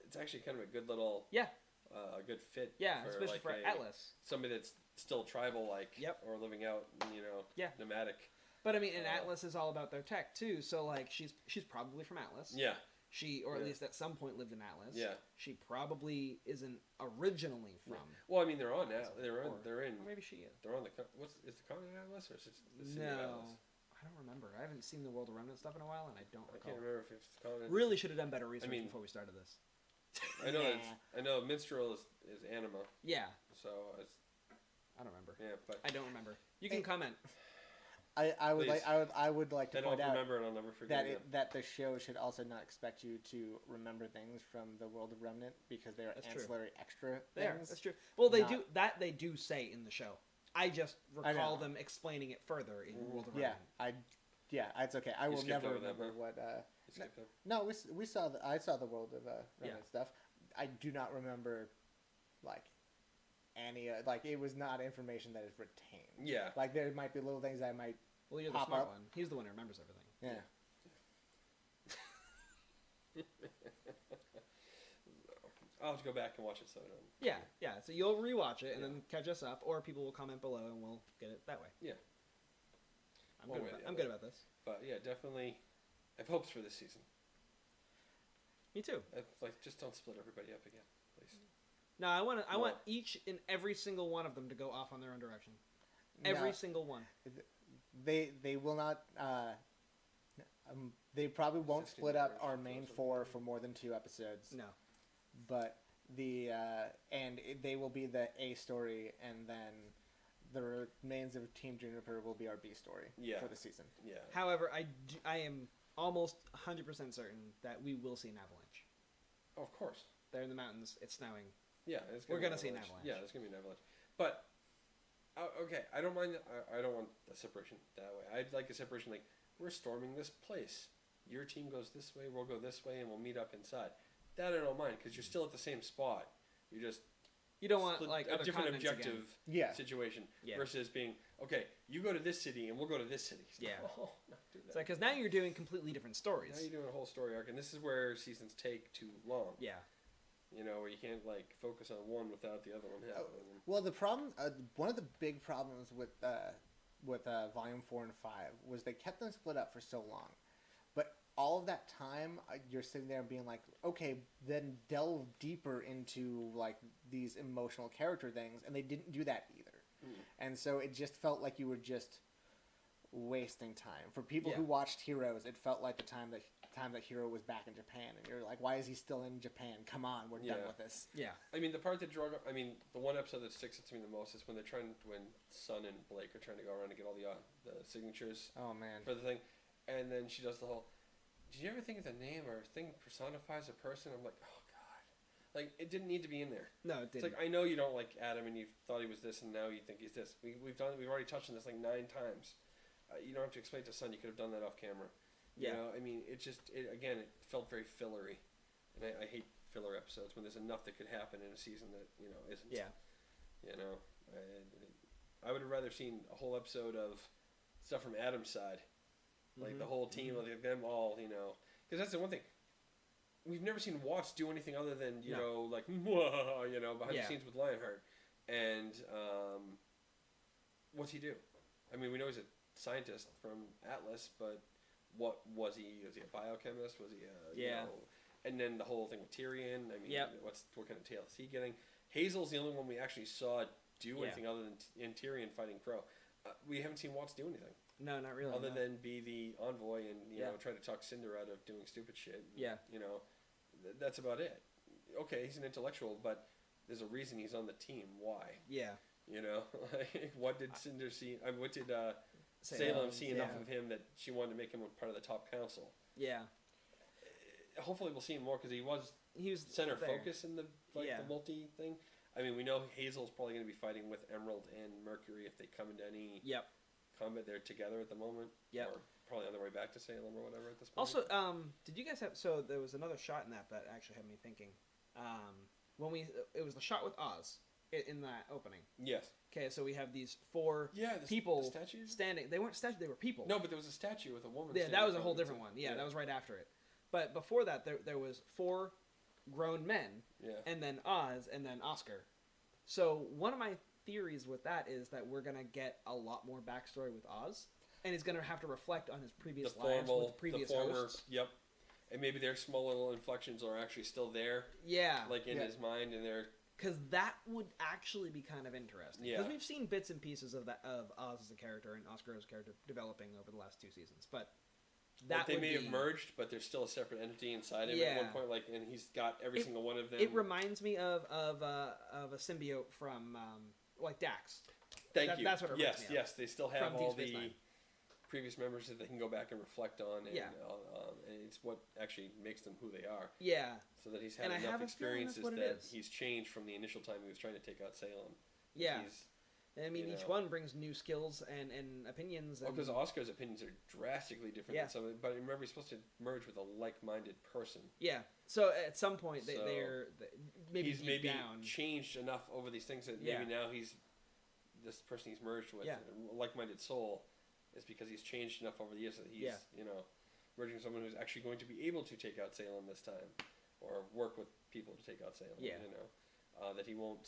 It's actually kind of a good little Yeah. a good fit. Yeah, for especially like for a- Atlas. Somebody that's still tribal like. Yep. Or living out Yeah. nomadic. But I mean, and Uh, Atlas is all about their tech too. So like, she's probably from Atlas. Yeah. Or at Yeah. least at some point lived in Atlas. Yeah. She probably isn't originally from. Well, I mean they're on now. Atlas, They're or- in. They're in. Or maybe she is. They're on the. Is the continent Atlas or is it the city of No, Atlas? I don't remember. I haven't seen the World of Remnant stuff in a while, and I don't I recall. can't remember if it's the continent. Really should have done better research mean- before we started this. I know Yeah. I know Minstrel is Anima, Yeah, so it's I don't remember. yeah, but I don't remember. You can Hey, comment. I would Please. I would like to I don't point out remember and I'll never forget that it. that the show should also not expect you to remember things from the world of Remnant because they are That's true. ancillary extra There, things. that's true. Well, they Not- do say in the show. I just I recall know. them explaining it further in World of Yeah, Remnant. it's okay. I You will skipped never over that, remember huh? what. You skipped it. No, we saw I saw the world of Remnant Yeah. stuff. I do not remember like any like it was not information that is retained. Yeah. Like there might be little things that I might. Well, you're the Pop smart up. one. He's the one who remembers everything. Yeah. I'll have to go back and watch it so I don't. Yeah. So you'll rewatch it and Yeah. then catch us up, or people will comment below and we'll get it that way. Yeah. I'm One good. way or About, the I'm other. good about this. But yeah, definitely. I have hopes for this season. Me too. Just don't split everybody up again, please. No, I want No. each and every single one of them to go off on their own direction. Every No, single one. they will not. They probably won't Just split in up version our of main those four of the- for more than 2 episodes. No. But They will be the A story, and then the remains of Team Juniper will be our B story for the season. Yeah. However, I am almost 100% certain that we will see an avalanche. Oh, of course. They're in the mountains. It's snowing. Yeah, we're gonna see an avalanche. Yeah, there's gonna be an avalanche. But okay, I don't mind. I don't want a separation that way. I'd like a separation like we're storming this place. Your team goes this way, we'll go this way, and we'll meet up inside. That I don't mind because you're still at the same spot. You don't want like a different objective situation versus being okay. You go to this city and we'll go to this city. Yeah, no, not do that. It's like because now you're doing completely different stories. Now you're doing a whole story arc, and this is where seasons take too long. Yeah. Where you can't like focus on one without the other one happening. Well, the problem, one of the big problems with Volume 4 and 5 was they kept them split up for so long, but all of that time you're sitting there being like, okay, then delve deeper into like these emotional character things, and they didn't do that either, and so it just felt like you were just wasting time. For people who watched Heroes, it felt like the time that Hero was back in Japan, and you're like, why is he still in Japan? Come on, we're done with this. Yeah. I mean, the part that drug up, the one episode that sticks to me the most is when Sun and Blake are trying to go around and get all the signatures. Oh man. For the thing, and then she does the whole. Did you ever think of the name or thing personifies a person? I'm like, oh god, like it didn't need to be in there. No, it didn't. It's like I know you don't like Adam, and you thought he was this, and now you think he's this. We've already touched on this like 9 times. You don't have to explain to Sun. You could have done that off camera. Yeah. It felt very fillery, and I hate filler episodes when there's enough that could happen in a season that isn't. Yeah. I would have rather seen a whole episode of stuff from Adam's side, like the whole team, like them all, because that's the one thing. We've never seen Watts do anything other than like behind the scenes with Lionheart, and what's he do? We know he's a scientist from Atlas, but. What was he? Was he a biochemist? Was he and then the whole thing with Tyrion. What kind of tail is he getting? Hazel's the only one we actually saw do anything other than in Tyrion fighting Crow. We haven't seen Watts do anything. No, not really. Other than be the envoy and try to talk Cinder out of doing stupid shit. That's about it. Okay, he's an intellectual, but there's a reason he's on the team. Why? Yeah. What did Cinder see? What did Salem see enough of him that she wanted to make him a part of the top council? Yeah. Hopefully we'll see him more because he was center focus in the multi thing. We know Hazel's probably going to be fighting with Emerald and Mercury if they come into any combat. They're together at the moment. Yeah. Or probably on their way back to Salem or whatever at this point. Also, did you guys have? So there was another shot in that actually had me thinking. It was the shot with Oz in that opening. Yes. Okay, so we have these 4 people the statues? standing. They weren't statues; they were people. No, but there was a statue with a woman. Yeah, that was a whole different one. Yeah, that was right after it. But before that, there was 4 grown men, and then Oz, and then Oscar. So one of my theories with that is that we're gonna get a lot more backstory with Oz, and he's gonna have to reflect on his previous lives with the previous hosts. Yep. And maybe their small little inflections are actually still there. Yeah. Like in his mind, and they're. Because that would actually be kind of interesting. Because we've seen bits and pieces of Oz as a character and Oscar as a character developing over the last 2 seasons, but they may have merged, but there's still a separate entity inside him at one point. And he's got every single one of them. It reminds me of a symbiote from like Dax. Thank you. That's what it reminds me of. Yes, they still have all the previous members that they can go back and reflect on, and it's what actually makes them who they are. Yeah. So that he's had enough experiences that he's changed from the initial time he was trying to take out Salem. Yeah. Each one brings new skills and opinions. Because Oscar's opinions are drastically different than some. But remember, he's supposed to merge with a like-minded person. Yeah. So at some point, they're maybe he's changed enough over these things that maybe now this person he's merged with, a like-minded soul, is because he's changed enough over the years that he's merging with someone who's actually going to be able to take out Salem this time, or work with people to take out Salem. That he won't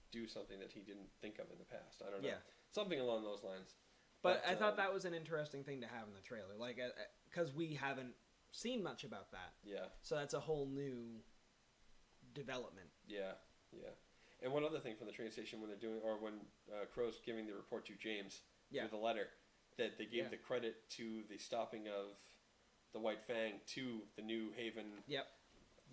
do something that he didn't think of in the past. I don't know. Something along those lines. But I thought that was an interesting thing to have in the trailer, like because we haven't seen much about that. Yeah. So that's a whole new development. Yeah. And one other thing from the train station when they're doing, or when Crow's giving the report to James with the letter, that they gave the credit to the stopping of the White Fang to the New Haven. Yep.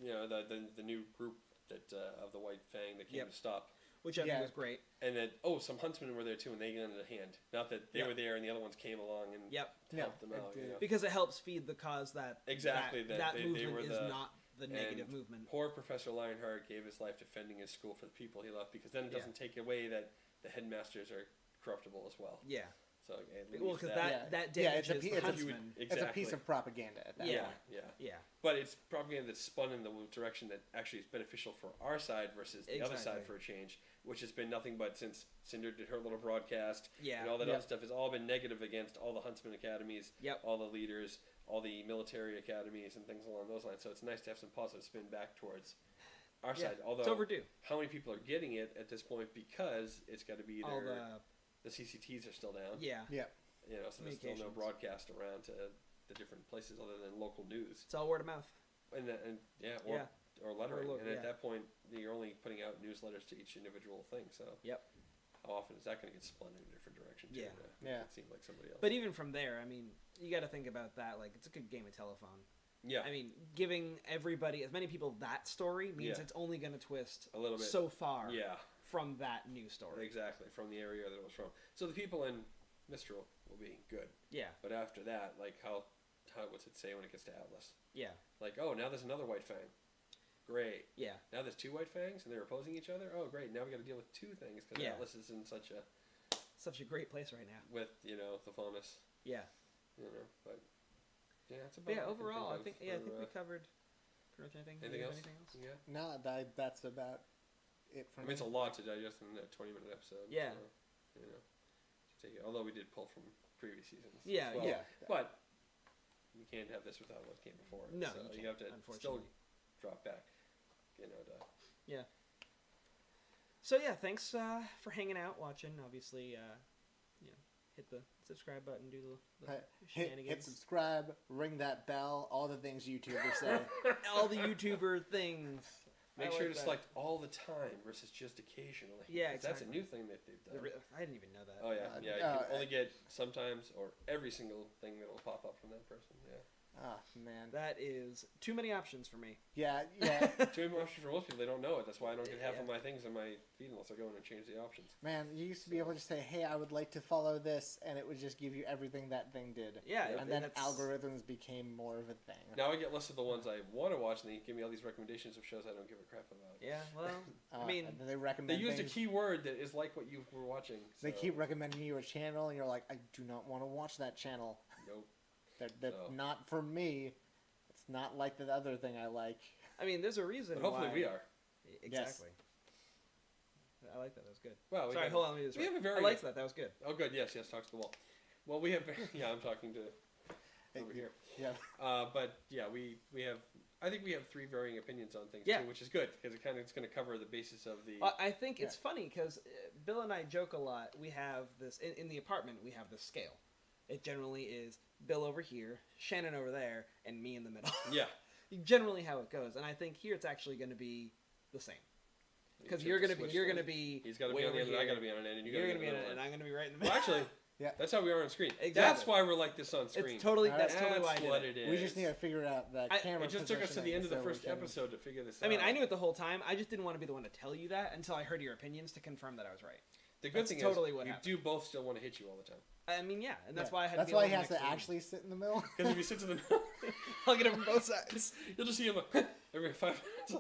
The new group of the White Fang that came Yep. to stop. Which I think was great. And then, some huntsmen were there too, and they lended a hand. Not that they were there and the other ones came along and helped them out. You know? Because it helps feed the cause that that movement is not the negative movement. Poor Professor Lionheart gave his life defending his school for the people he loved, because then it doesn't take away that the headmasters are corruptible as well. Yeah. So because that damages the huntsman. It's a piece of propaganda at that point. Yeah. But it's propaganda that's spun in the direction that actually is beneficial for our side versus the other side for a change, which has been nothing but since Cinder did her little broadcast and all that other stuff has all been negative against all the huntsman academies, all the leaders, all the military academies and things along those lines. So it's nice to have some positive spin back towards our side. Although it's overdue. How many people are getting it at this point, because it's got to be either the CCTs are still down. Yeah. You know, so there's still no broadcast around to the different places other than local news. It's all word of mouth. Or lettering. And at that point, you're only putting out newsletters to each individual thing. So how often is that going to get spun in a different direction? Too, it seems like somebody else. But even from there, I mean, you got to think about that. Like, it's a good game of telephone. Yeah. I mean, giving everybody, as many people that story means it's only going to twist a little bit so far from that news story. Exactly, from the area that it was from. So the people in Mistral will be good. Yeah. But after that, like how what's it say when it gets to Atlas? Yeah. Like, oh, now there's another White Fang. Great. Yeah. Now there's two White Fangs and they're opposing each other. Oh, great. Now we got to deal with two things because Atlas is in such a great place right now. With the faunus. Yeah. But it's about. But overall, I think we covered pretty much anything. Anything else? Yeah. No, that's about it for me. I mean, it's a lot to digest in a 20-minute episode. Yeah. So, although we did pull from previous seasons. Yeah. Well, yeah. But you can't have this without what came before. No, so you have to still drop back. Yeah. So thanks for hanging out, watching. Obviously, hit the subscribe button, do the shenanigans. Hit subscribe, ring that bell, all the things YouTubers say. All the YouTuber things. Make sure to select all the time versus just occasionally. Yeah, exactly. That's a new thing that they've done. I didn't even know that. Oh yeah, you can only get sometimes or every single thing that will pop up from that person. Yeah. Oh man, that is too many options for me. Yeah. Too many options for most people. They don't know it. That's why I don't get half of my things in my feed unless I go in and change the options. Man, you used to be able to say, "Hey, I would like to follow this," and it would just give you everything that thing did. Yeah, and then algorithms became more of a thing. Now I get lists of the ones I want to watch, and they give me all these recommendations of shows I don't give a crap about. Yeah, well, I mean, and then they recommend. They used a keyword that is like what you were watching. So. They keep recommending you a channel, and you're like, "I do not want to watch that channel." Nope. That's not for me. It's not like the other thing I like. I mean, there's a reason. But hopefully we are. Exactly. Yes. I like that. That was good. Well, sorry, hold on. Let me just. I liked that. That was good. Oh, good. Yes. Talks to the wall. Well, we have. Yeah, I'm talking to over here. Yeah. But yeah, we have. I think we have three varying opinions on things too, which is good because it's going to cover the basis of the. I think it's funny because Bill and I joke a lot. We have this in the apartment. We have this scale. It generally is Bill over here, Shannon over there, and me in the middle. Yeah. Generally how it goes, and I think here it's actually going to be the same. Because you're going to be He's got to be on the end, and I got to be on an end, and you're going to be on it, and I'm going to be right in the middle. Well, actually, that's how we are on screen. Exactly. That's why we're like this on screen. It's totally that's totally why it is. We just need to figure out the camera. It just took us to the end of the first episode to figure this out. I mean, I knew it the whole time. I just didn't want to be the one to tell you that until I heard your opinions to confirm that I was right. The good thing is, you do both still want to hit you all the time. I mean, yeah, and that's why I had. That's why he has to actually sit in the middle. Because if he sits in the middle, I'll get him from both sides. You'll just see him every 5 minutes. You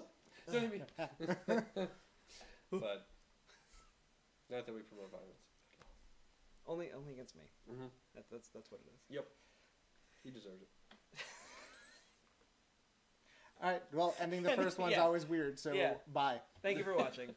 know what I mean? But not that we promote violence. Only against me. Mm-hmm. That's what it is. Yep. He deserves it. All right. Well, ending the first one's always weird. So bye. Thank you for watching.